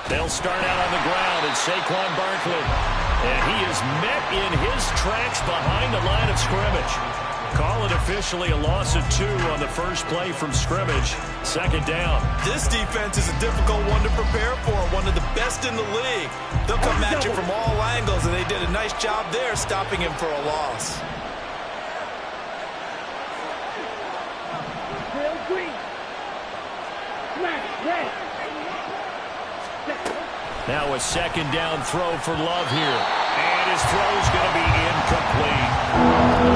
They'll start out on the ground, and Saquon Barkley. And he is met in his tracks behind the line of scrimmage. Call it officially a loss of 2 on the first play from scrimmage. Second down. This defense is a difficult one to prepare for, one of the best in the league. They'll come at you from all angles, and they did a nice job there stopping him for a loss. Now a second down throw for Love here. And his throw's going to be incomplete.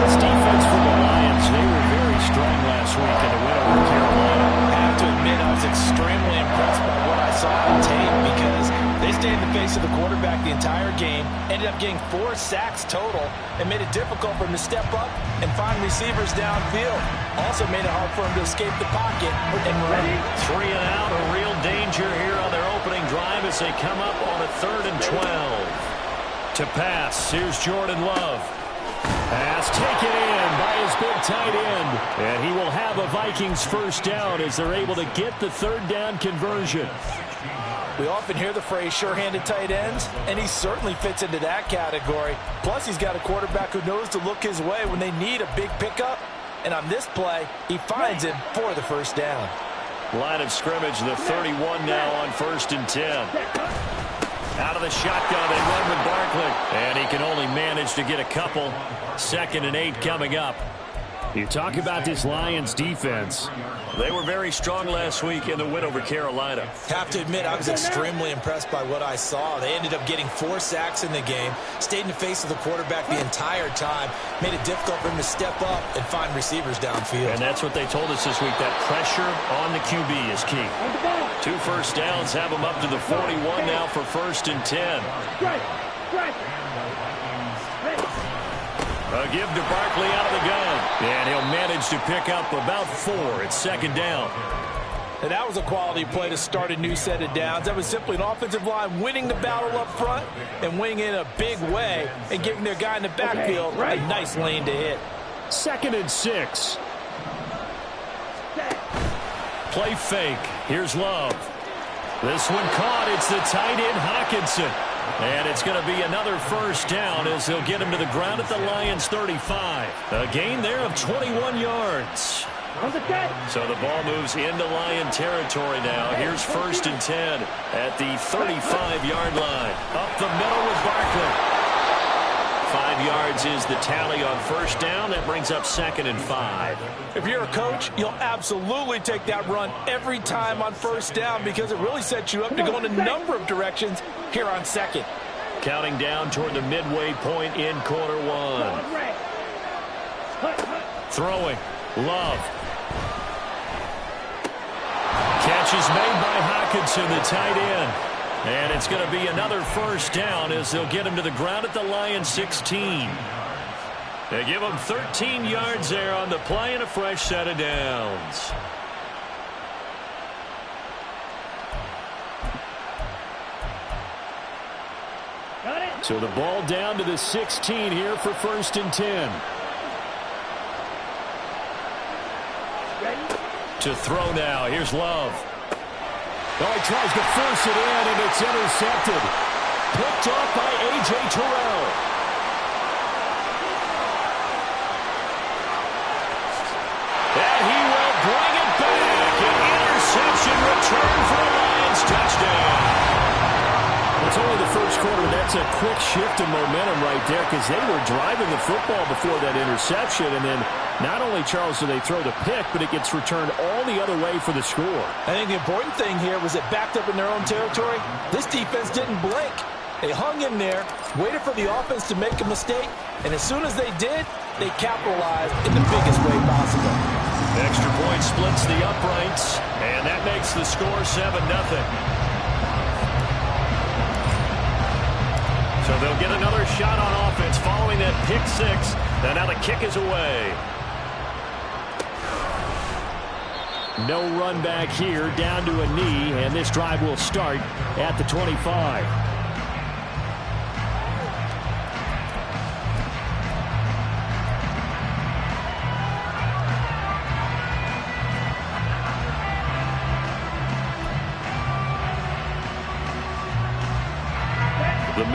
This defense for the Lions, they were very strong last week in the win over Carolina. I have to admit, I was extremely impressed by what I saw on tape because they stayed in the face of the quarterback the entire game, ended up getting 4 sacks total, and made it difficult for him to step up and find receivers downfield. Also made it hard for him to escape the pocket and run. 3 and out, a real danger here on their opening drive as they come up on a 3rd and 12. To pass, here's Jordan Love. Pass taken in by his big tight end. And he will have a Vikings first down as they're able to get the 3rd down conversion. We often hear the phrase sure-handed tight ends, and he certainly fits into that category. Plus, he's got a quarterback who knows to look his way when they need a big pickup. And on this play, he finds him for the first down. Line of scrimmage, the 31 now on 1st and 10. Out of the shotgun, they run with Barkley. And he can only manage to get a couple. 2nd and 8 coming up. You talk about this Lions defense. They were very strong last week in the win over Carolina. Have to admit, I was extremely impressed by what I saw. They ended up getting 4 sacks in the game, stayed in the face of the quarterback the entire time, made it difficult for him to step up and find receivers downfield. And that's what they told us this week, that pressure on the QB is key. 2 first downs have them up to the 41 now for 1st and 10. A give to Barkley out of the gun. And he'll manage to pick up about 4. It's 2nd down. And that was a quality play to start a new set of downs. That was simply an offensive line winning the battle up front and winning it in a big way and giving their guy in the backfield a nice lane to hit. 2nd and 6. Play fake. Here's Love. This one caught. It's the tight end Hockenson. And it's going to be another first down as they'll get him to the ground at the Lions' 35. A gain there of 21 yards. So the ball moves into Lion territory now. Here's 1st and 10 at the 35-yard line. Up the middle with Barkley. 5 yards is the tally on first down. That brings up 2nd and 5. If you're a coach, you'll absolutely take that run every time on first down because it really sets you up to go in a number of directions here on 2nd. Counting down toward the midway point in quarter 1. Throwing. Love. Catch is made by Hockenson, the tight end. And it's going to be another first down as they'll get him to the ground at the Lions' 16. They give him 13 yards there on the play and a fresh set of downs. So the ball down to the 16 here for 1st and 10. To throw now. Here's Love. Oh, he tries to force it in, and it's intercepted. Picked off by A.J. Terrell. And he will bring it back. An interception return for a Lions touchdown. It's only the first quarter. That's a quick shift in momentum right there because they were driving the football before that interception. And then not only, Charles, do they throw the pick, but it gets returned all the other way for the score. I think the important thing here was it backed up in their own territory. This defense didn't blink. They hung in there, waited for the offense to make a mistake, and as soon as they did, they capitalized in the biggest way possible. Extra point splits the uprights, and that makes the score 7-0. So they'll get another shot on offense following that pick 6. And now the kick is away. No run back here, down to a knee, and this drive will start at the 25.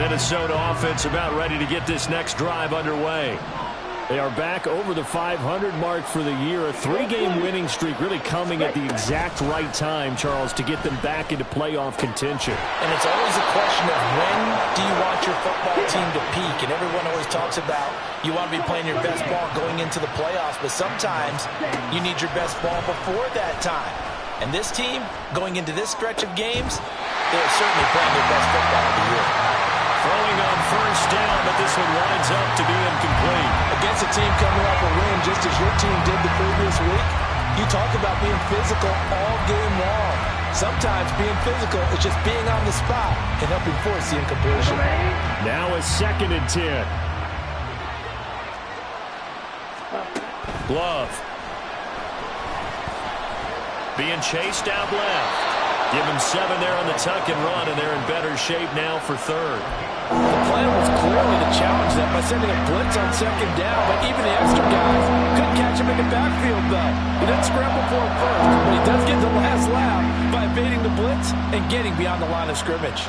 Minnesota offense about ready to get this next drive underway. They are back over the 500 mark for the year. A 3-game winning streak really coming at the exact right time, Charles, to get them back into playoff contention. And it's always a question of when do you want your football team to peak? And everyone always talks about you want to be playing your best ball going into the playoffs, but sometimes you need your best ball before that time. And this team, going into this stretch of games, they're certainly playing their best football of the year. Throwing on first down, but this one winds up to be incomplete. Against a team coming off a win just as your team did the previous week, you talk about being physical all game long. Sometimes being physical is just being on the spot and helping force the incompletion. Now a 2nd and 10. Love. Being chased out left. Give him 7 there on the tuck and run, and they're in better shape now for 3rd. The plan was clearly to challenge them by sending a blitz on 2nd down, but even the extra guys couldn't catch him in the backfield, though. He didn't scramble for it first, but he does get the last laugh by evading the blitz and getting beyond the line of scrimmage.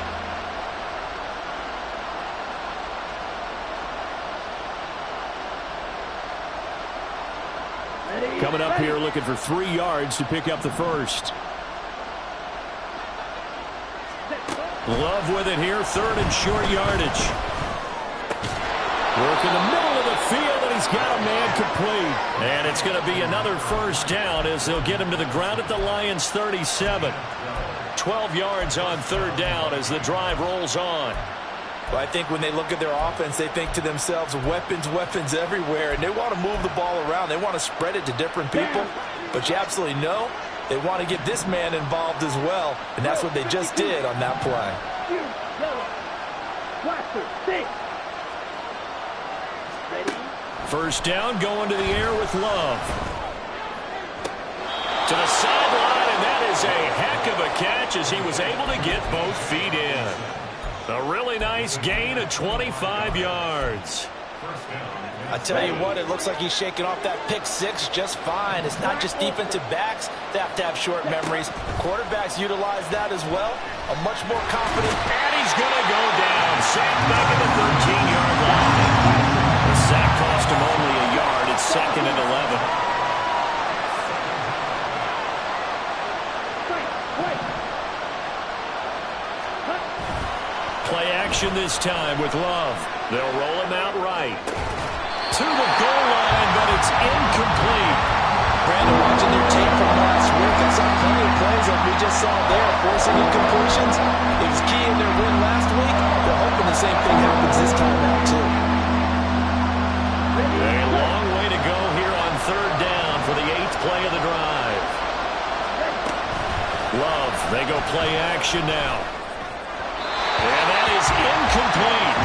Coming up here looking for 3 yards to pick up the first. Love with it here, 3rd and short yardage. Work in the middle of the field, and he's got a man complete. And it's going to be another first down as they'll get him to the ground at the Lions' 37. 12 yards on 3rd down as the drive rolls on. Well, I think when they look at their offense, they think to themselves, weapons, weapons everywhere, and they want to move the ball around. They want to spread it to different people, but you absolutely know they want to get this man involved as well, and that's what they just did on that play. First down, going to the air with Love. To the sideline, and that is a heck of a catch as he was able to get both feet in. A really nice gain of 25 yards. I tell you what, it looks like he's shaking off that pick 6 just fine. It's not just defensive backs that have to have short memories. Quarterbacks utilize that as well. A much more confident. And he's going to go down. Sacked back at the 13-yard line. The sack cost him only a yard. It's 2nd and 11. Play action this time with Love. They'll roll him out right. To the goal line, but it's incomplete. Brandon, watching their tape from last week, I saw plenty of plays like we just saw there, forcing incompletions. It was key in their win last week. They're hoping the same thing happens this time out, too. A long way to go here on 3rd down for the 8th play of the drive. Love, they go play action now. And that is incomplete.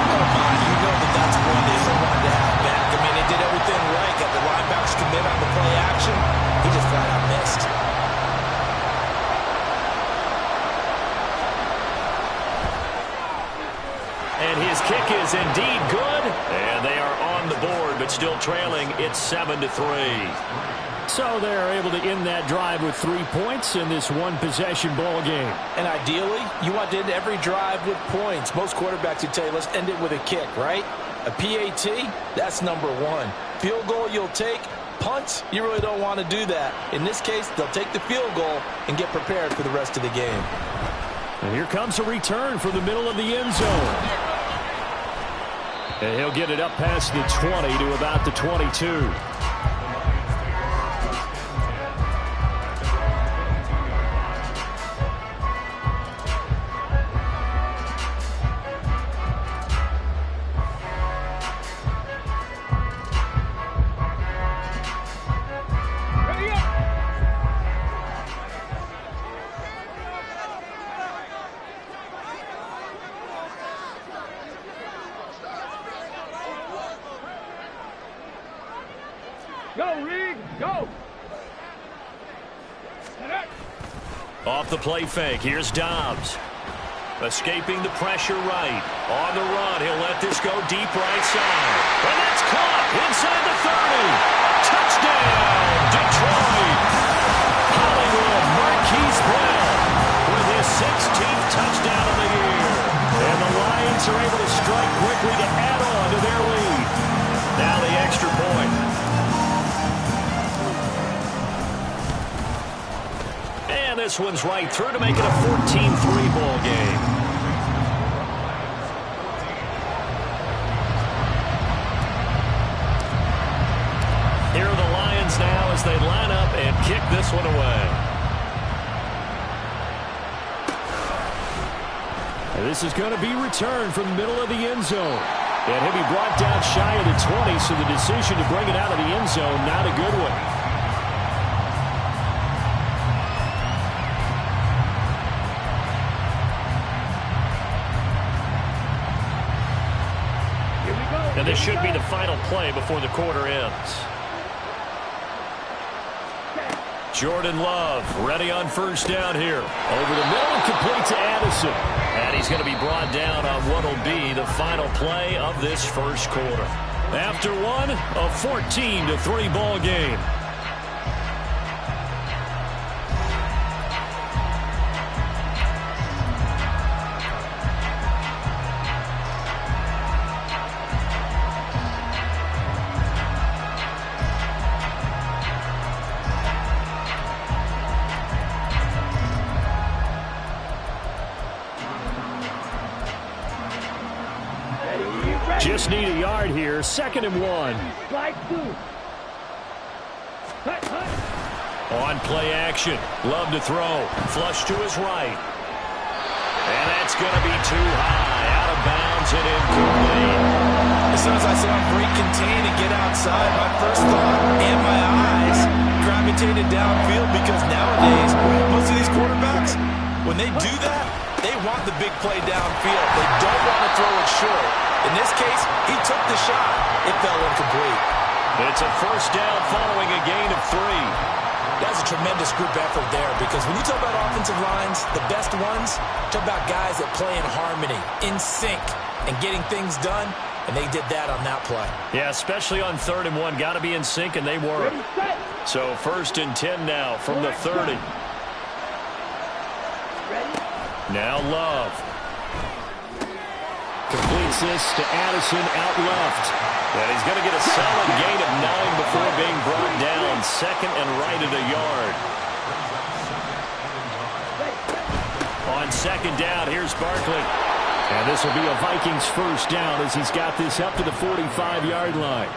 Oh, my, you know that's one they so wanted to have back. I mean, they did everything right. Got the linebackers commit on the play action. He just flat out missed. And his kick is indeed good. And they are on the board, but still trailing. It's 7-3. So they're able to end that drive with 3 points in this one-possession ball game. And ideally, you want to end every drive with points. Most quarterbacks would tell you, let's end it with a kick, right? A PAT, that's number 1. Field goal you'll take. Punts, you really don't want to do that. In this case, they'll take the field goal and get prepared for the rest of the game. And here comes a return from the middle of the end zone. And he'll get it up past the 20 to about the 22. Off the play fake, here's Dobbs. Escaping the pressure right. On the run, he'll let this go deep right side. And that's caught inside the 30. Touchdown, Detroit. Hollywood Marquise Brown with his 16th touchdown of the year. And the Lions are this one's right through to make it a 14-3 ball game. Here are the Lions now as they line up and kick this one away. And this is going to be returned from the middle of the end zone. And he'll be brought down shy of the 20, so the decision to bring it out of the end zone, not a good one. And this should be the final play before the quarter ends. Jordan Love ready on first down here. Over the middle and complete to Addison. And he's going to be brought down on what will be the final play of this first quarter. After one, a 14-3 ball game. Just need a yard here. 2nd and 1. On play action. Love to throw. Flush to his right. And that's going to be too high. Out of bounds and incomplete. As soon as I saw him break contain and get outside, my first thought and my eyes gravitated downfield, because nowadays, most of these quarterbacks, when they do that, they want the big play downfield. They don't want to throw it short. In this case, he took the shot. It fell incomplete. It's a first down following a gain of 3. That's a tremendous group effort there, because when you talk about offensive lines, the best ones, talk about guys that play in harmony, in sync, and getting things done, and they did that on that play. Yeah, especially on 3rd and 1. Got to be in sync, and they were. So 1st and 10 now from the 30. Now Love. Completes this to Addison out left. And he's going to get a solid gain of 9 before being brought down. 2nd and right at a yard. On 2nd down, here's Barkley. And this will be a Vikings first down as he's got this up to the 45-yard line.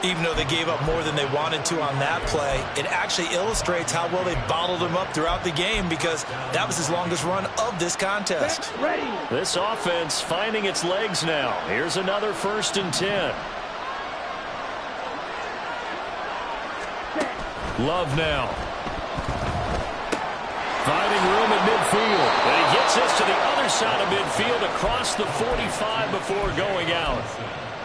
Even though they gave up more than they wanted to on that play, it actually illustrates how well they bottled him up throughout the game, because that was his longest run of this contest. This offense finding its legs now. Here's another 1st and 10. Love now. Finding room at midfield. And he gets this to the other side of midfield across the 45 before going out.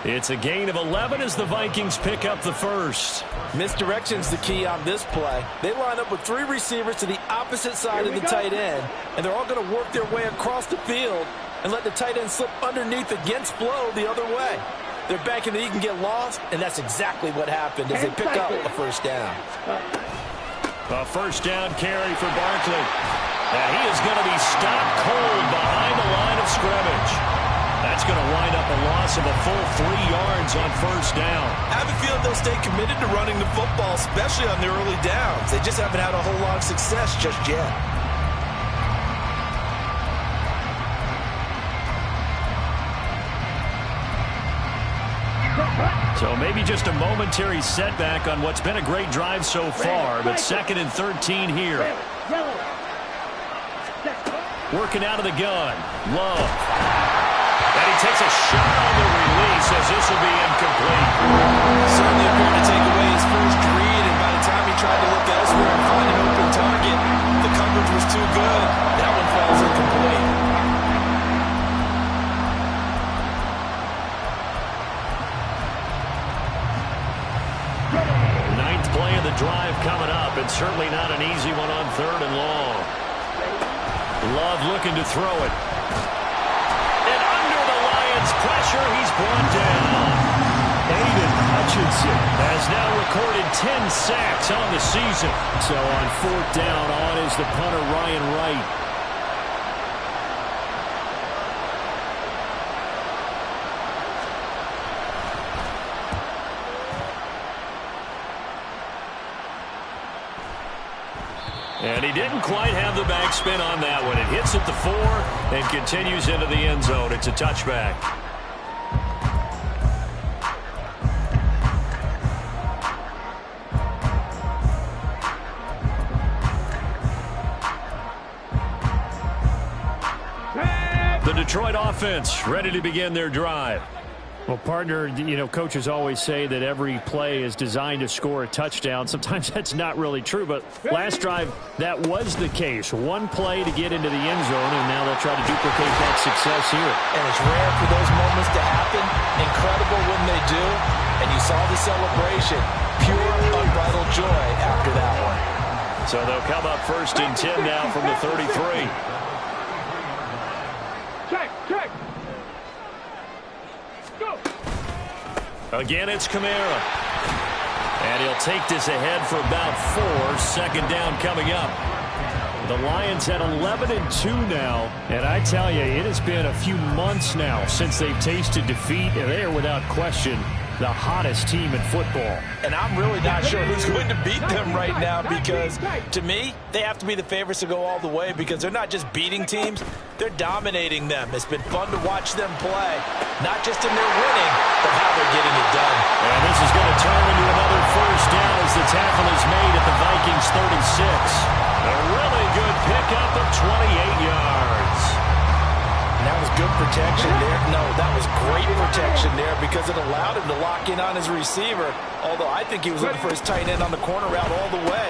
It's a gain of 11 as the Vikings pick up the first. Misdirection's the key on this play. They line up with 3 receivers to the opposite side of the tight end, and they're all going to work their way across the field and let the tight end slip underneath against flow the other way. They're banking that he can get lost, and that's exactly what happened as they pick up a first down. A first down carry for Barkley. And he is going to be stopped cold behind the line of scrimmage. That's going to wind up a loss of a full 3 yards on first down. I have a feeling they'll stay committed to running the football, especially on the early downs. They just haven't had a whole lot of success just yet. So maybe just a momentary setback on what's been a great drive so far, but 2nd and 13 here. Working out of the gun. Love. And he takes a shot on the release as this will be incomplete. Certainly appeared to take away his first read, and by the time he tried to look elsewhere and find an open target, the coverage was too good. That one falls incomplete. Ninth play of the drive coming up. It's certainly not an easy one on 3rd and long. Love looking to throw it. Pressure, he's brought down. Aiden Hutchinson has now recorded 10 sacks on the season. So on 4th down, on is the punter Ryan Wright. And he didn't quite have the backspin on that one. It hits at the 4 and continues into the end zone. It's a touchback. The Detroit offense ready to begin their drive. Well, partner, you know, coaches always say that every play is designed to score a touchdown. Sometimes that's not really true, but last drive, that was the case. One play to get into the end zone, and now they'll try to duplicate that success here. And it's rare for those moments to happen. Incredible when they do. And you saw the celebration. Pure, unbridled joy after that one. So they'll come up 1st and 10 now from the 33. Check. Go. Again, it's Kamara. And he'll take this ahead for about 4. 2nd down coming up. The Lions at 11-2 now. And I tell you, it has been a few months now since they've tasted defeat. And they are without question the hottest team in football. And I'm really not sure who's going to beat them right now because, to me, they have to be the favorites to go all the way because they're not just beating teams, they're dominating them. It's been fun to watch them play, not just in their winning, but how they're getting it done. And this is going to turn into another 1st down as the tackle is made at the Vikings 36. A really good pickup of 28 yards. And that was good protection there. No, that was great protection there because it allowed him to lock in on his receiver, although I think he was looking for his tight end on the corner route all the way.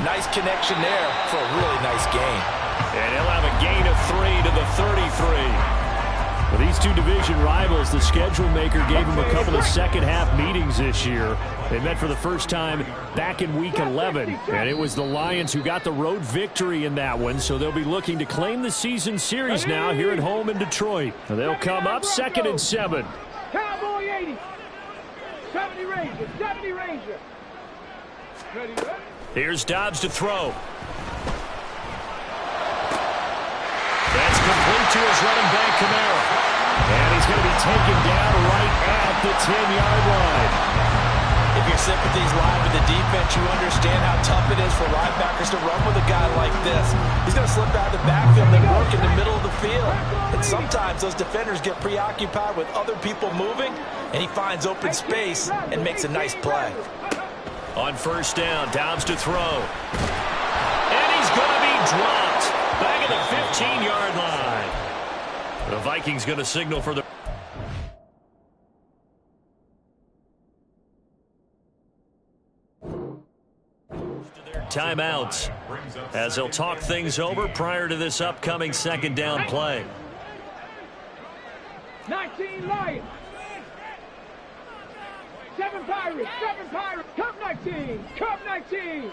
Nice connection there for a really nice gain. And he'll have a gain of 3 to the 33. For these two division rivals, the schedule maker gave them a couple of second-half meetings this year. They met for the first time back in Week 11, and it was the Lions who got the road victory in that one, so they'll be looking to claim the season series now here at home in Detroit. They'll come up 2nd and 7. Cowboy 80. 70 Ranger. Ready? Here's Dobbs to throw. That's complete to his running back, Kamara. And he's going to be taken down right at the 10-yard line. If your sympathies lie with the defense, you understand how tough it is for linebackers to run with a guy like this. He's going to slip out of the backfield and work in the middle of the field. And sometimes those defenders get preoccupied with other people moving, and he finds open space and makes a nice play. On 1st down, Dobbs to throw. And he's going to be dropped back at the 15-yard line. The Vikings going to signal for the... timeouts as they'll talk things over prior to this upcoming 2nd down play. 19 Lions. 7 Pirates. Cup 19.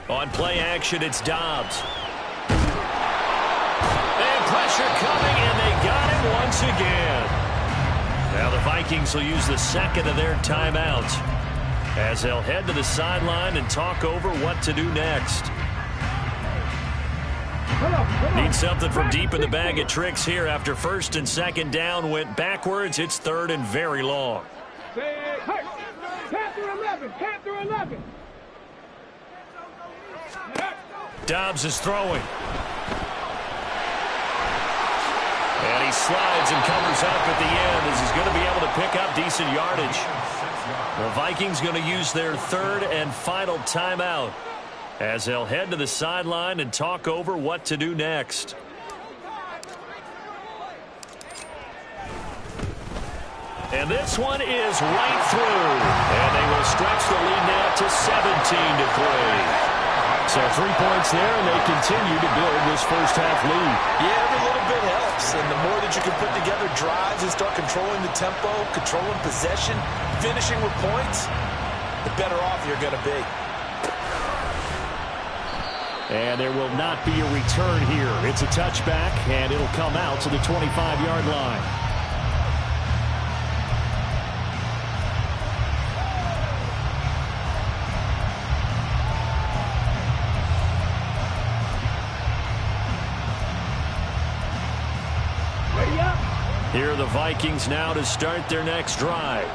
On play action, it's Dobbs. And pressure coming, and they got him once again. Now the Vikings will use the 2nd of their timeouts as they'll head to the sideline and talk over what to do next. Need something from deep in the bag of tricks here after 1st and 2nd down went backwards. It's 3rd and very long. Panther 11. Dobbs is throwing. And he slides and covers up at the end as he's going to be able to pick up decent yardage. The Vikings going to use their 3rd and final timeout as they'll head to the sideline and talk over what to do next. And this one is right through. And they will stretch the lead now to 17-3. So 3 points there, and they continue to build this first-half lead. Yeah, every little bit helps. And the more that you can put together drives and start controlling the tempo, controlling possession, finishing with points, the better off you're going to be. And there will not be a return here. It's a touchback, and it'll come out to the 25-yard line. Here are the Vikings now to start their next drive.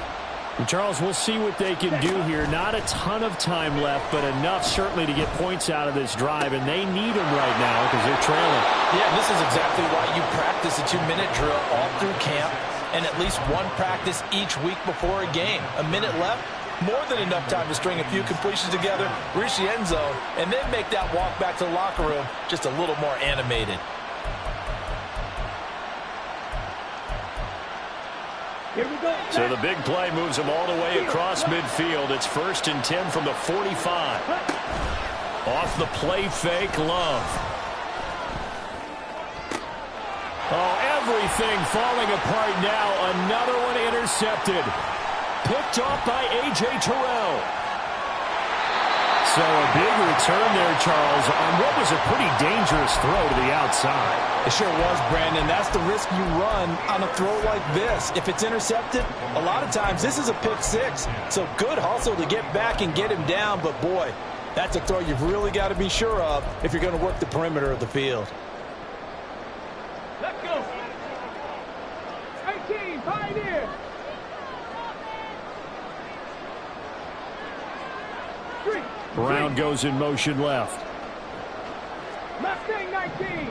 And Charles, we'll see what they can do here. Not a ton of time left, but enough certainly to get points out of this drive, and they need them right now because they're trailing. Yeah, this is exactly why you practice a 2-minute drill all through camp and at least one practice each week before a game. A minute left, more than enough time to string a few completions together, reach the end zone, and then make that walk back to the locker room just a little more animated. Here we go. So the big play moves him all the way across midfield. It's 1st and 10 from the 45. Off the play fake, Love. Oh, everything falling apart now. Another one intercepted. Picked off by A.J. Terrell. So a big return there, Charles, on what was a pretty dangerous throw to the outside. It sure was, Brandon. That's the risk you run on a throw like this. If it's intercepted, a lot of times this is a pick six. So good hustle to get back and get him down. But, boy, that's a throw you've really got to be sure of if you're going to work the perimeter of the field. Let's go. 18, Pioneer. 3. Brown goes in motion left. Mustang 19.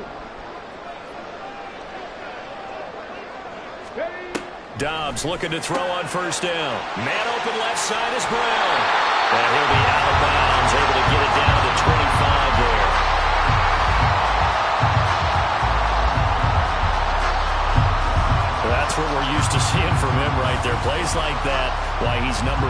Ready. Dobbs looking to throw on 1st down. Man open left side is Brown. And he'll be out of bounds, able to get it down to the 25 there. That's what we're used to seeing from him right there. Plays like that, why he's number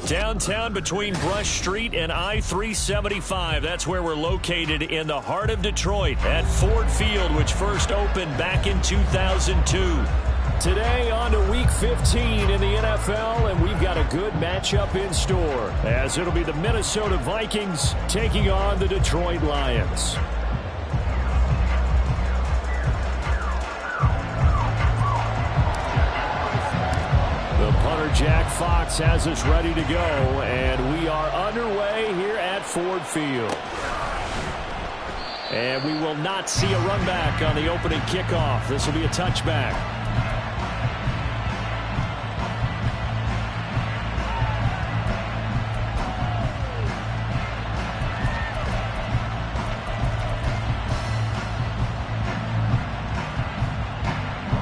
Downtown between Brush Street and I-375. That's where we're located in the heart of Detroit at Ford Field, which first opened back in 2002. Today on to Week 15 in the NFL, and we've got a good matchup in store, as it'll be the Minnesota Vikings taking on the Detroit Lions. The punter, Jack Fox, has us ready to go, and we are underway here at Ford Field. And we will not see a run back on the opening kickoff. This will be a touchback.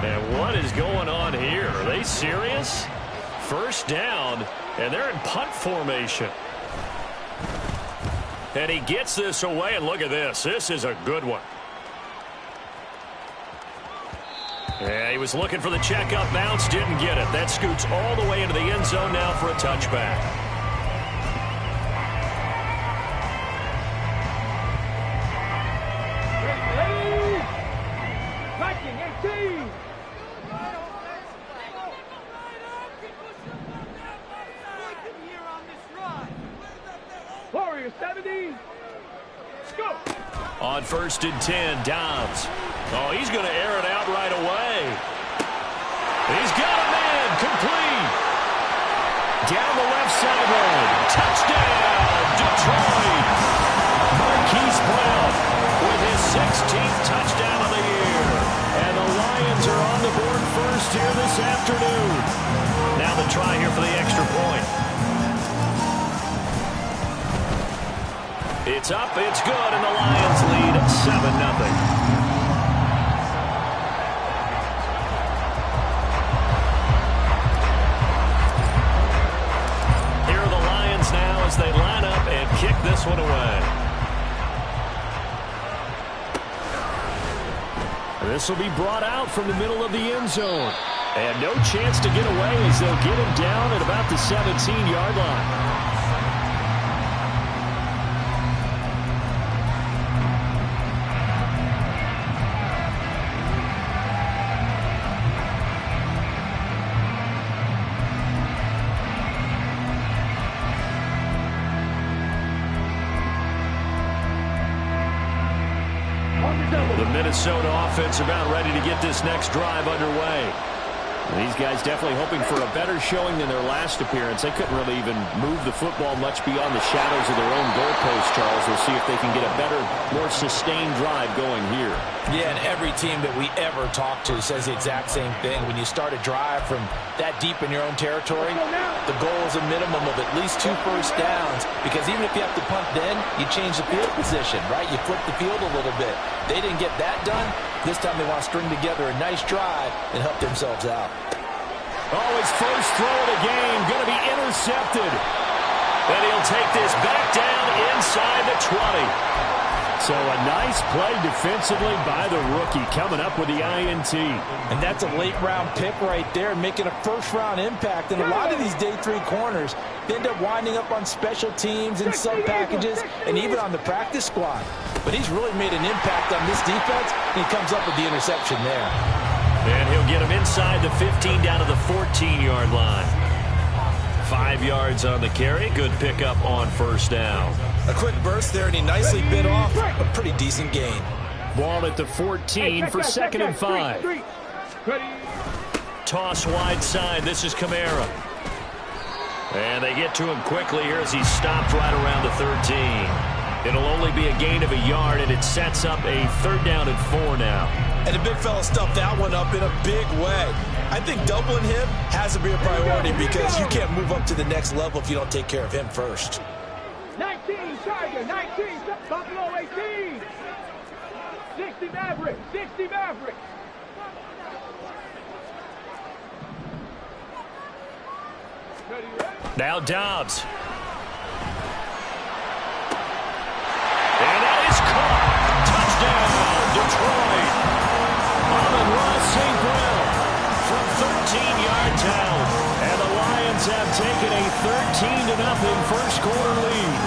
And what is going on here? Are they serious? First down, and they're in punt formation. And he gets this away, and look at this. This is a good one. Yeah, he was looking for the check-up bounce, didn't get it. That scoots all the way into the end zone now for a touchback. Viking 18. Warrior 70. Go. On 1st and 10, Dobbs. Oh, he's going to air it out right away. He's got a man, complete. Down the left sideline. Touchdown, Detroit. Marquise Brown with his 16th touchdown of the year. And the Lions are on the board first here this afternoon. Now the try here for the extra point. It's up, it's good, and the Lions lead 7-0. Here are the Lions now as they line up and kick this one away. This will be brought out from the middle of the end zone. And no chance to get away as they'll get him down at about the 17-yard line. The Minnesota offense about ready to get this next drive underway. These guys definitely hoping for a better showing than their last appearance. They couldn't really even move the football much beyond the shadows of their own goalpost, Charles. We'll see if they can get a better, more sustained drive going here. Yeah, and every team that we ever talk to says the exact same thing. When you start a drive from that deep in your own territory, the goal is a minimum of at least 2 first downs, because even if you have to punt then, you change the field position, right? You flip the field a little bit. They didn't get that done. This time they want to string together a nice drive and help themselves out. Oh, his first throw of the game going to be intercepted. And he'll take this back down inside the 20. So a nice play defensively by the rookie, coming up with the INT. And that's a late-round pick right there, making a first-round impact. And a lot of these day 3 corners end up winding up on special teams and sub-packages and even on the practice squad. But he's really made an impact on this defense, and he comes up with the interception there. And he'll get him inside the 15 down to the 14-yard line. 5 yards on the carry. Good pickup on first down. A quick burst there, and he nicely bit off a pretty decent gain. Ball at the 14 for 2nd and 5. Toss wide side. This is Kamara. And they get to him quickly here as he's stopped right around the 13. It'll only be a gain of a yard, and it sets up a 3rd down and 4 now. And the big fella stuffed that one up in a big way. I think doubling him has to be a priority, because you can't move up to the next level if you don't take care of him first. 19, Tiger, 19, Buffalo 18. 60 Maverick, 60 Maverick. Now Dobbs. And that is caught. Touchdown, Detroit. Amon-Ra St. Brown from 13 yards out. And the Lions have taken a first quarter lead.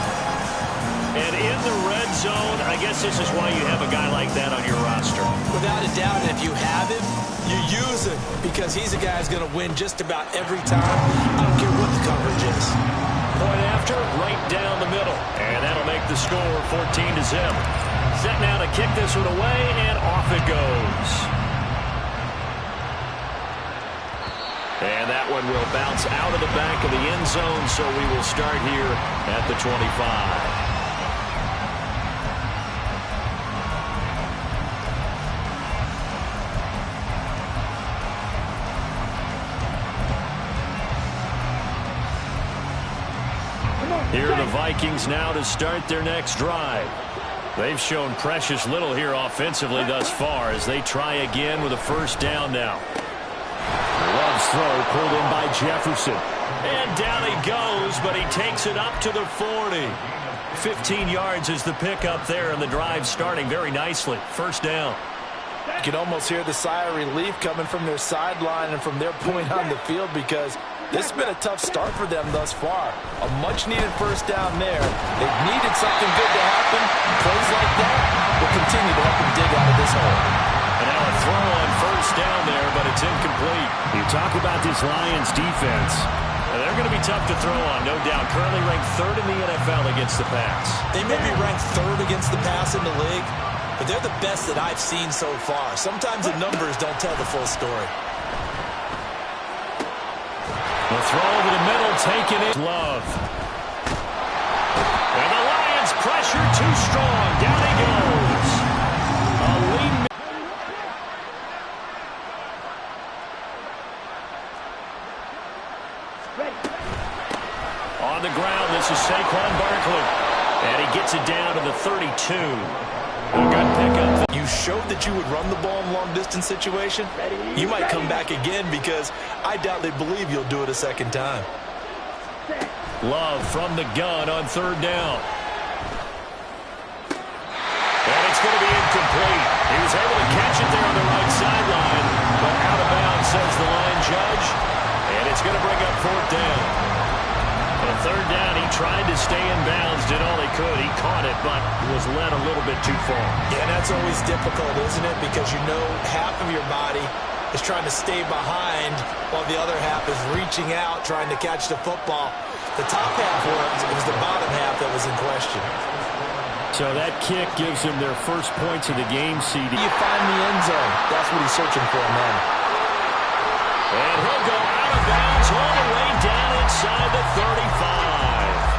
And in the red zone, I guess this is why you have a guy like that on your roster. Without a doubt, if you have him, you use him because he's a guy who's going to win just about every time. I don't care what the coverage is. Point after, right down the middle. And that'll make the score 14-0. Set now to kick this one away, and off it goes. And that one will bounce out of the back of the end zone, so we will start here at the 25. Here are the Vikings now to start their next drive. They've shown precious little here offensively thus far as they try again with a first down now. Love's throw pulled in by Jefferson. And down he goes, but he takes it up to the 40. 15 yards is the pickup there, and the drive starting very nicely. First down. You can almost hear the sigh of relief coming from their sideline and from their point on the field because this has been a tough start for them thus far. A much-needed first down there. They've needed something good to happen. Plays like that will continue to help them dig out of this hole. And now a throw on first down there, but it's incomplete. You talk about this Lions defense. They're going to be tough to throw on, no doubt. Currently ranked third in the NFL against the pass. They may be ranked third against the pass in the league, but they're the best that I've seen so far. Sometimes the numbers don't tell the full story. The throw over the middle, taken in. Love. And the Lions pressure too strong. Down he goes. A lead. On the ground, this is Saquon Barkley. And he gets it down to the 32. A good pickup. You showed that you would run the ball in long-distance situation. You might come back again because I doubt they believe you'll do it a second time. Love from the gun on third down. And it's going to be incomplete. He was able to catch it there on the right sideline, but out of bounds, says the line judge. And it's going to bring up fourth down. On third down, he tried to stay in bounds, did all he could. He caught it, but was led a little bit too far. Yeah, and that's always difficult, isn't it? Because you know half of your body is trying to stay behind while the other half is reaching out, trying to catch the football. The top half worked. It was the bottom half that was in question. So that kick gives him their first points of the game, CD. You find the end zone. That's what he's searching for now. And he'll go out of bounds all the way down inside the 35.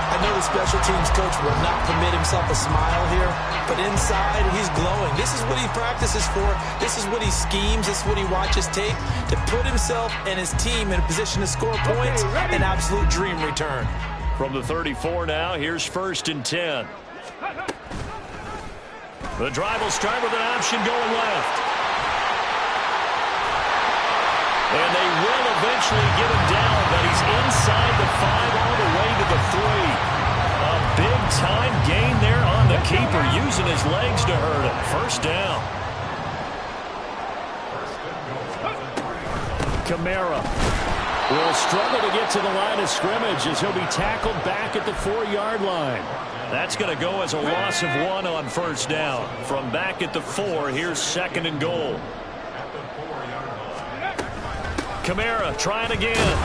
I know the special teams coach will not permit himself a smile here, but inside he's glowing. This is what he practices for. This is what he schemes. This is what he watches tape to put himself and his team in a position to score points. An absolute dream return. From the 34 now, here's first and 10. The drive will start with an option going left. And they will eventually get him down, but he's inside the 5 all the way to the 3. A big-time gain there on the keeper, using his legs to hurt him. First down. Kamara will struggle to get to the line of scrimmage as he'll be tackled back at the 4-yard line. That's going to go as a loss of 1 on first down. From back at the 4, here's second and goal. Kamara trying again.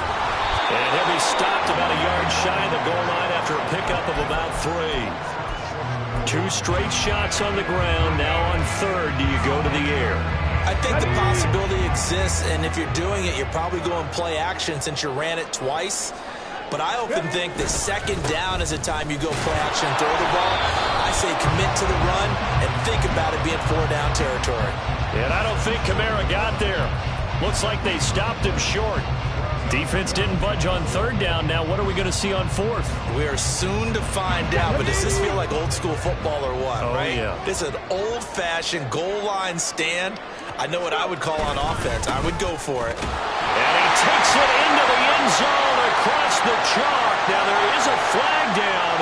And he'll be stopped about a yard shy of the goal line after a pickup of about 3. 2 straight shots on the ground. Now on third, do you go to the air? I think the possibility exists, and if you're doing it, you're probably going play action since you ran it twice. But I often think that second down is a time you go play action and throw the ball. I say commit to the run and think about it being 4-down territory. And I don't think Kamara got there. Looks like they stopped him short. Defense didn't budge on third down. Now what are we going to see on fourth? We are soon to find out, but does this feel like old school football or what, right? Yeah. This is an old-fashioned goal line stand. I know what I would call on offense. I would go for it. And he takes it into the end zone across the chalk. Now there is a flag down,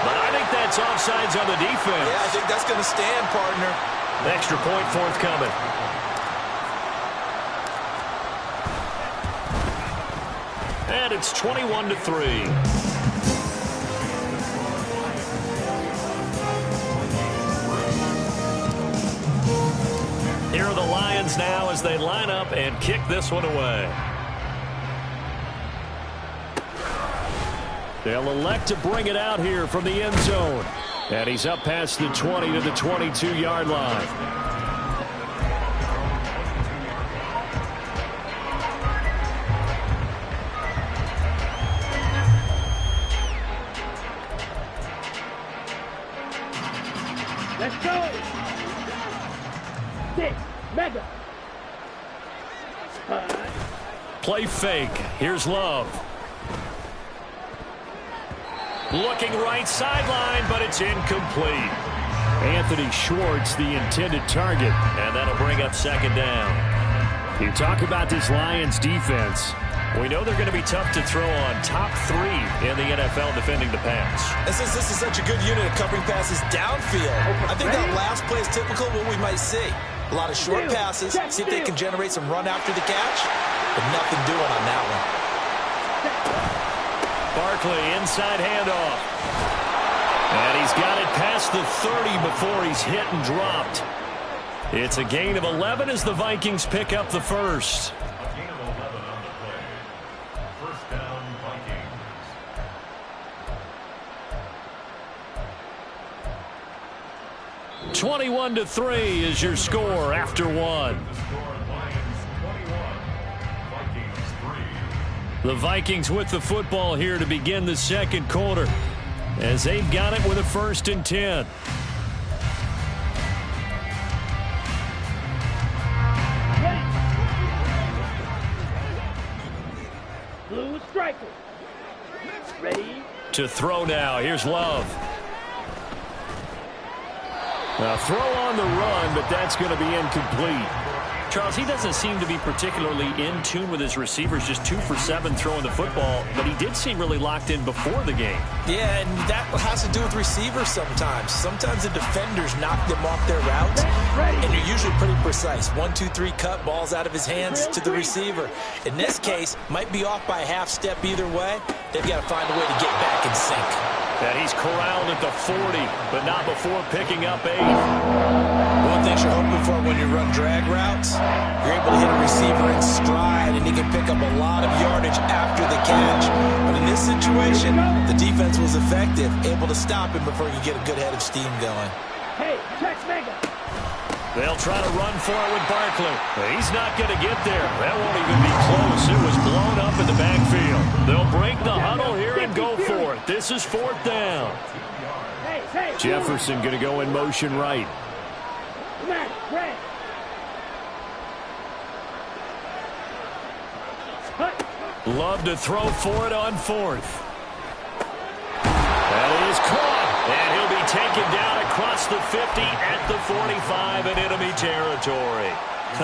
but I think that's offsides on the defense. Yeah, I think that's going to stand, partner. Extra point forthcoming. And it's 21-3. Lions now as they line up and kick this one away. They'll elect to bring it out here from the end zone. And he's up past the 20 to the 22-yard line. Let's go. 6, mega. Play fake. Here's Love. Looking right sideline, but it's incomplete. Anthony Schwartz, the intended target. And that'll bring up second down. You talk about this Lions defense. We know they're going to be tough to throw on. Top 3 in the NFL defending the pass. And since this is such a good unit of covering passes downfield, I think that last play is typical of what we might see. A lot of short passes, see if they can generate some run after the catch, but nothing doing on that one. Barkley, inside handoff. And he's got it past the 30 before he's hit and dropped. It's a gain of 11 as the Vikings pick up the first. Gain of 11 on the play. First down, Vikings. 21-3 is your score after one. The score, Lions 21, Vikings 3. The Vikings with the football here to begin the second quarter as they've got it with a 1st and 10. Blue striker. Ready? To throw now. Here's Love. A throw on the run, but that's going to be incomplete. Charles, he doesn't seem to be particularly in tune with his receivers, just 2 for 7 throwing the football, but he did seem really locked in before the game. Yeah, and that has to do with receivers sometimes. Sometimes the defenders knock them off their routes, and you're usually pretty precise. 1, 2, 3 cut, balls out of his hands to the receiver. In this case, might be off by a half step either way. They've got to find a way to get back in sync. And he's corralled at the 40, but not before picking up 8. One thing you're hoping for when you run drag routes, you're able to hit a receiver in stride, and he can pick up a lot of yardage after the catch. But in this situation, the defense was effective, able to stop him before you get a good head of steam going. Hey, check mega. They'll try to run for it with Barkley. He's not going to get there. That won't even be close. It was blown up in the backfield. They'll break the huddle here and go for it. This is 4th down. Hey, Jefferson going to go in motion right. red. Love to throw for it on 4th. That is caught. And he'll be taken down across the 50 at the 45 in enemy territory.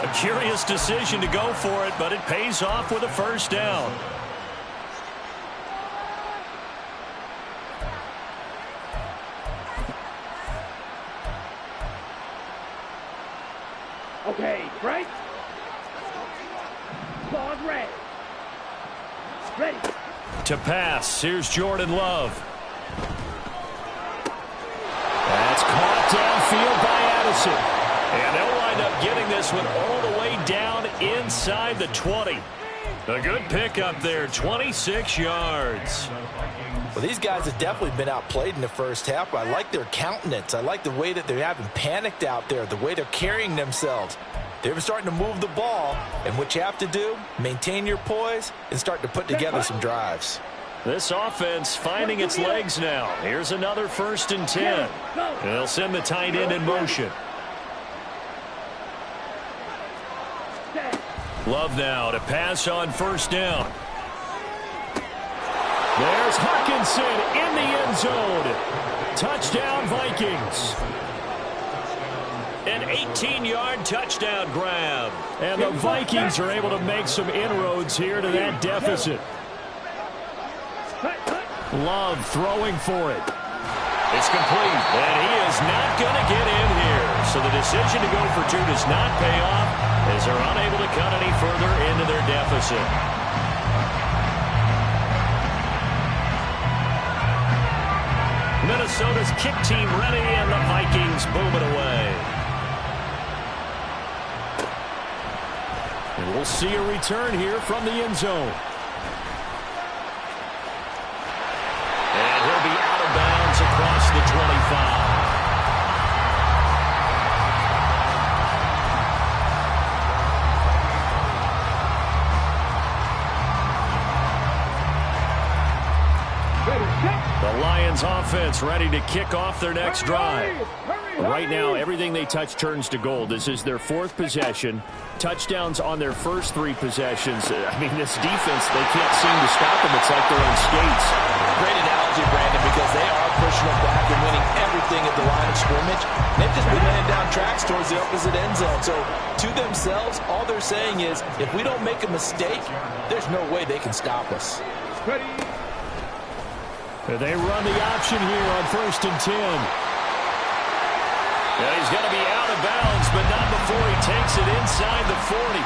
A curious decision to go for it, but it pays off with a 1st down. Okay, right. Claws red. Ready. To pass, here's Jordan Love. That's caught downfield by Addison. And they'll wind up getting this one all the way down inside the 20. A good pickup there, 26 yards. Well, these guys have definitely been outplayed in the first half, but I like their countenance. I like the way that they haven't panicked out there, the way they're carrying themselves. They're starting to move the ball, and what you have to do, maintain your poise and start to put together some drives. This offense finding its legs now. Here's another 1st and 10. They'll send the tight end in motion. Love now to pass on 1st down. There's Hawkinson in the end zone. Touchdown, Vikings. An 18-yard touchdown grab. And the Vikings are able to make some inroads here to that deficit. Love throwing for it. It's complete, and he is not going to get in here. So the decision to go for 2 does not pay off as they're unable to cut any further into their deficit. Minnesota's kick team ready, and the Vikings boom it away. We'll see a return here from the end zone. And he'll be out of bounds across the 25. The Lions offense ready to kick off their next drive. Right now, everything they touch turns to gold. This is their 4th possession. Touchdowns on their first 3 possessions. I mean, this defense, they can't seem to stop them. It's like they're on skates. Great analogy, Brandon, because they are pushing them back and winning everything at the line of scrimmage. They've just been laying down tracks towards the opposite end zone. So, to themselves, all they're saying is, if we don't make a mistake, there's no way they can stop us. Ready. They run the option here on 1st and 10. And he's going to be out of bounds, but not before he takes it inside the 40.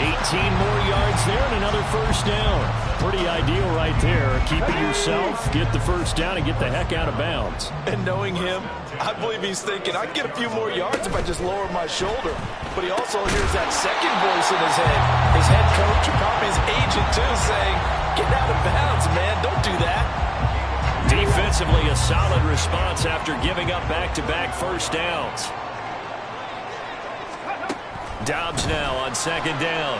18 more yards there and another first down. Pretty ideal right there. Keep it yourself, get the first down, and get the heck out of bounds. And knowing him, I believe he's thinking, I can get a few more yards if I just lower my shoulder. But he also hears that second voice in his head. His head coach and probably his agent, too, saying, get out of bounds, man. Don't do that. Defensively, a solid response after giving up back-to-back first downs. Dobbs now on 2nd down.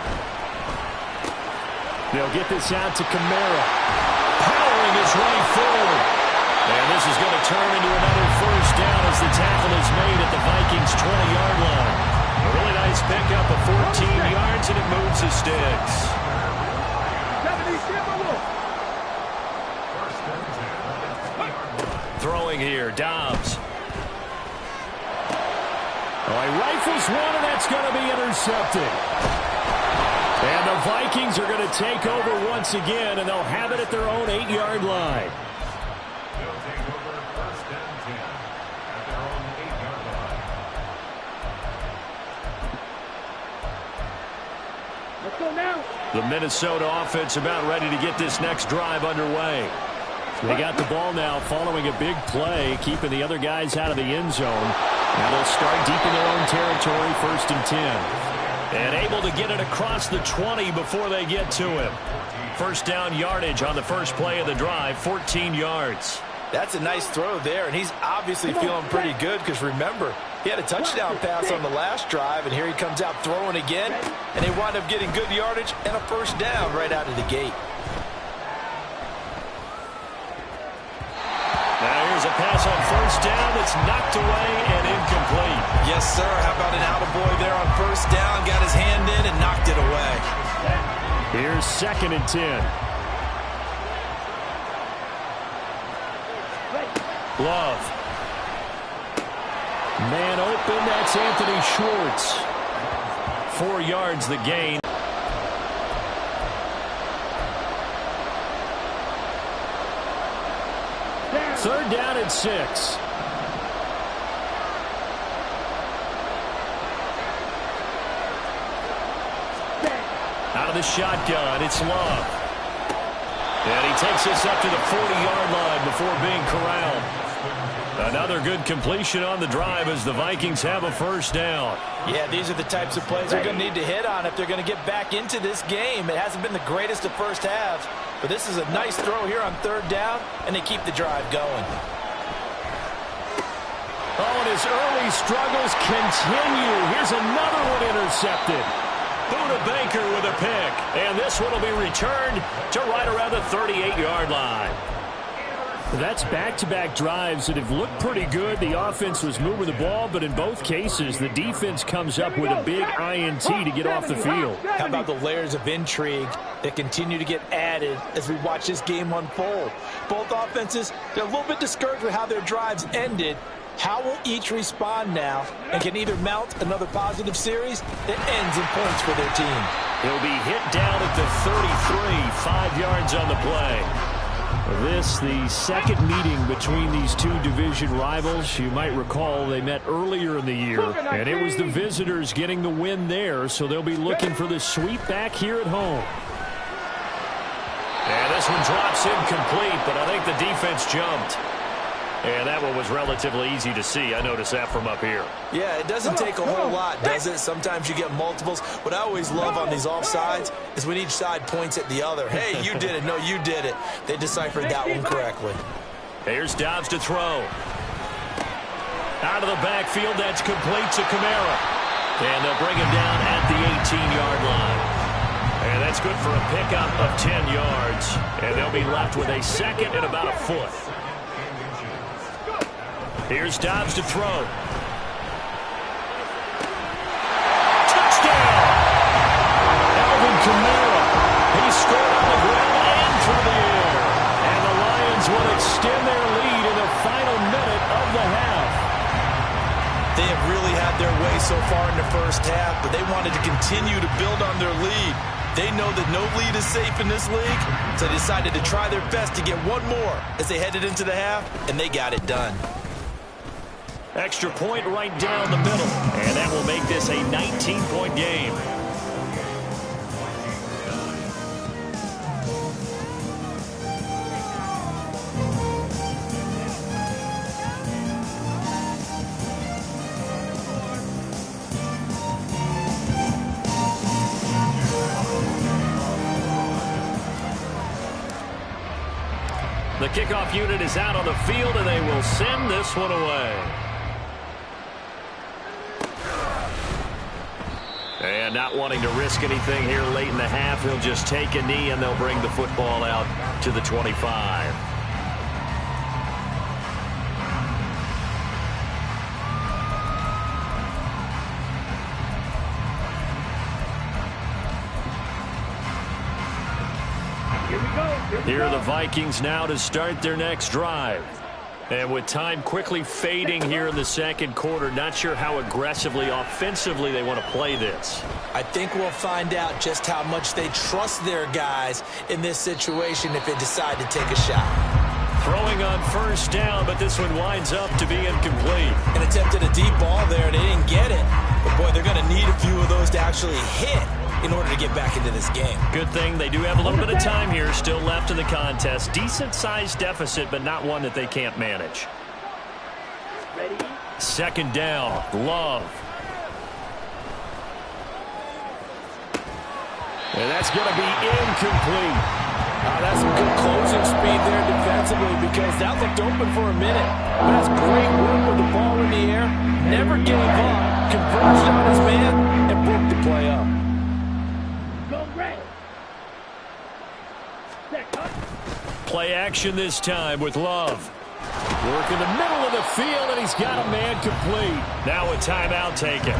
They'll get this out to Kamara. Powering his way forward. And this is going to turn into another first down as the tackle is made at the Vikings' 20-yard line. A really nice pickup of 14 yards, and it moves the sticks. Throwing here, Dobbs. Oh, he rifles one, and that's going to be intercepted. And the Vikings are going to take over once again, and they'll have it at their own 8-yard line. They'll take over 1st and 10 at their own 8-yard line. Let's go now. The Minnesota offense about ready to get this next drive underway. They got the ball now following a big play, keeping the other guys out of the end zone. Now they'll start deep in their own territory, 1st and 10. And able to get it across the 20 before they get to him. First down yardage on the first play of the drive, 14 yards. That's a nice throw there, and he's obviously feeling pretty good because, remember, he had a touchdown pass on the last drive, and here he comes out throwing again, and they wind up getting good yardage and a first down right out of the gate. Now here's a pass on first down that's knocked away and incomplete. Yes, sir. How about an attaboy there on first down? Got his hand in and knocked it away. Here's 2nd and 10. Love. Man open, that's Anthony Schwartz. 4 yards the gain. Third down and 6. Out of the shotgun, it's Love. And he takes us up to the 40-yard line before being corralled. Another good completion on the drive as the Vikings have a first down. Yeah, these are the types of plays they're going to need to hit on if they're going to get back into this game. It hasn't been the greatest of first halves, but this is a nice throw here on 3rd down, and they keep the drive going. Oh, and his early struggles continue. Here's another one intercepted. Buda Baker with a pick, and this one will be returned to right around the 38-yard line. That's back-to-back drives that have looked pretty good. The offense was moving the ball, but in both cases, the defense comes up with a big INT to get off the field. How about the layers of intrigue that continue to get added as we watch this game unfold? Both offenses, they're a little bit discouraged with how their drives ended. How will each respond now and can either mount another positive series that ends in points for their team? He'll be hit down at the 33, 5 yards on the play. This, the second meeting between these two division rivals. You might recall they met earlier in the year, and it was the visitors getting the win there, so they'll be looking for the sweep back here at home. And this one drops incomplete, but I think the defense jumped. And that one was relatively easy to see. I noticed that from up here. Yeah, it doesn't take a whole lot, does it? Sometimes you get multiples. What I always love on these offsides is when each side points at the other. Hey, you did it. No, you did it. They deciphered that one correctly. Here's Dobbs to throw. Out of the backfield, that's complete to Kamara. And they'll bring him down at the 18-yard line. And that's good for a pickup of 10 yards. And they'll be left with a second and about a foot. Here's Dobbs to throw. Touchdown! Alvin Kamara. He scored on the ground and through the air. And the Lions will extend their lead in the final minute of the half. They have really had their way so far in the first half, but they wanted to continue to build on their lead. They know that no lead is safe in this league, so they decided to try their best to get one more as they headed into the half, and they got it done. Extra point right down the middle, and that will make this a 19-point game. The kickoff unit is out on the field, and they will send this one away. And not wanting to risk anything here late in the half, he'll just take a knee, and they'll bring the football out to the 25. Here are the Vikings now to start their next drive. And with time quickly fading here in the second quarter, not sure how aggressively, offensively they want to play this. I think we'll find out just how much they trust their guys in this situation if they decide to take a shot. Throwing on first down, but this one winds up to be incomplete. And attempted a deep ball there, they didn't get it. But, boy, they're going to need a few of those to actually hit in order to get back into this game. Good thing they do have a little bit of time here still left in the contest. Decent-sized deficit, but not one that they can't manage. Ready? Second down, Love. And that's going to be incomplete. That's some good closing speed there defensively because that looked open for a minute. But that's great work with the ball in the air. Never gave up. Converged on his man and broke the play up. Go red. Play action this time with Love. Work in the middle of the field, and he's got a man complete. Now a timeout taken.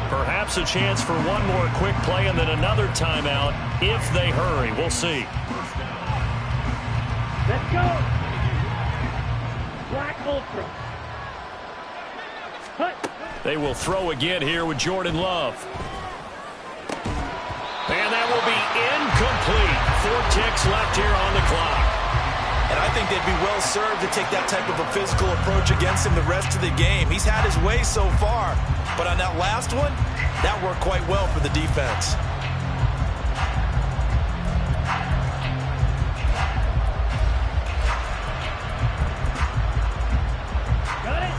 Perhaps a chance for one more quick play and then another timeout if they hurry. We'll see. Let's go. Black Ultra. Hut. They will throw again here with Jordan Love. And that will be incomplete. 4 ticks left here on the clock. And I think they'd be well served to take that type of a physical approach against him the rest of the game. He's had his way so far, but on that last one, that worked quite well for the defense. Got it.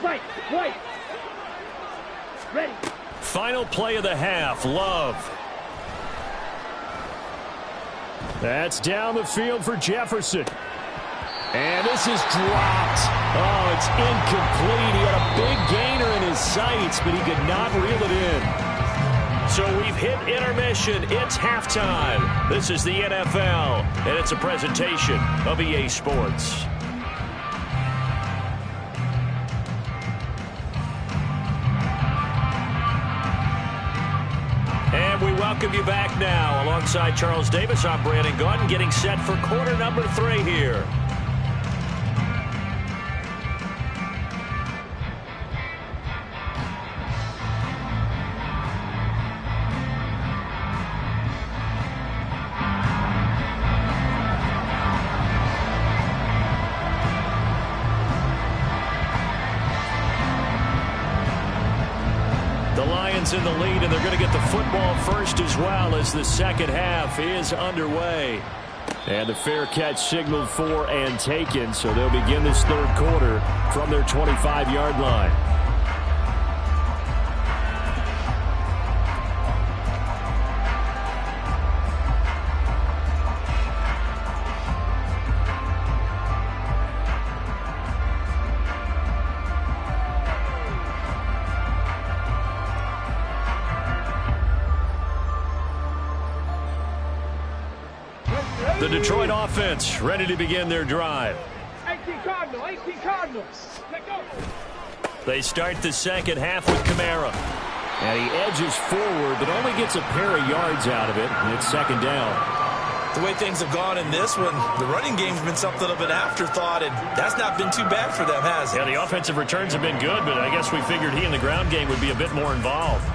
Fight. White. Ready. Final play of the half, Love. That's down the field for Jefferson. And this is dropped. Oh, it's incomplete. He had a big gainer in his sights, but he could not reel it in. So we've hit intermission. It's halftime. This is the NFL, and it's a presentation of EA Sports. And we welcome you back now. Alongside Charles Davis, I'm Brandon Gaudin, getting set for quarter number 3 here. Lions in the lead, and they're going to get the football first as well as the second half is underway. And the fair catch signaled for and taken, so they'll begin this third quarter from their 25-yard line. The Detroit offense ready to begin their drive. 18 Cardinals. Let go. They start the second half with Kamara. And he edges forward, but only gets a pair of yards out of it, and it's second down. The way things have gone in this one, the running game's been something of an afterthought, and that's not been too bad for them, has it? Yeah, the offensive returns have been good, but I guess we figured he in the ground game would be a bit more involved.